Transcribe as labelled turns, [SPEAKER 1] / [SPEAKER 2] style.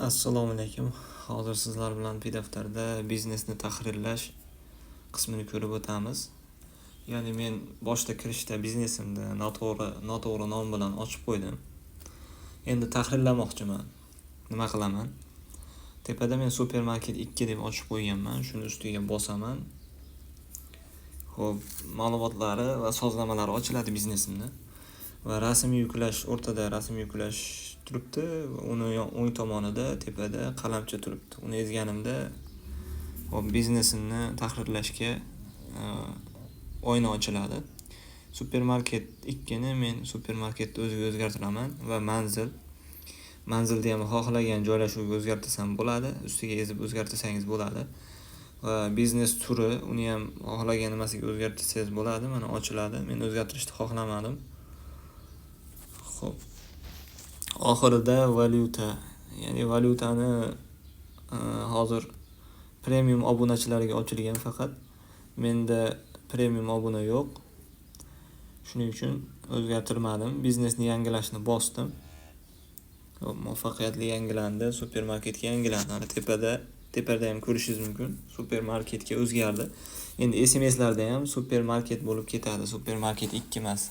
[SPEAKER 1] Assalomu alaykum. Hozir sizlar bilan Pdaftarda biznesni tahrirlash qismini ko'rib o'tamiz. Ya'ni men boshda kirishda biznesimni noto'g'ri nom bilan ochib qo'ydim. Endi tahrirlamoqchiman. Nima qilaman? Tepada men supermarket 2 deb ochib qo'yganman. Shuni ustiga bosaman. Xo'p, ma'lumotlari va sozlamalari ochiladi biznesimni. Va o'rtada rasm yuklash turibdi. Uni o'ng tomonida tepada qalamcha turibdi. Uni ezganimda biznesimni tahrirlashga oyna ochiladi. Supermarket 2 ni men supermarketni o'ziga o'zgartiraman va manzilda ham xohlagan joylashuvga o'zgartirsam bo'ladi. Ustiga ezib o'zgartirsangiz bo'ladi. Va biznes turi uni ham xohlagan nimasiga o'zgartirsangiz bo'ladi. Mana ochiladi. Men o'zgartirishni xohlamadim. Xo'p. Oxirida valyuta, ya'ni valyutani hozir premium obunachilarga ochilgan faqat. Menda premium obuna yo'q. Shuning uchun o'zgartirmadim. Biznesni yangilashni bosdim. Muvaffaqiyatli yangilandi. Supermarketga yangilandi. Tepada ham ko'rishingiz mumkin. Supermarketga o'zgardi. Endi SMSlarda ham supermarket bo'lib ketadi. Supermarket 2 emas.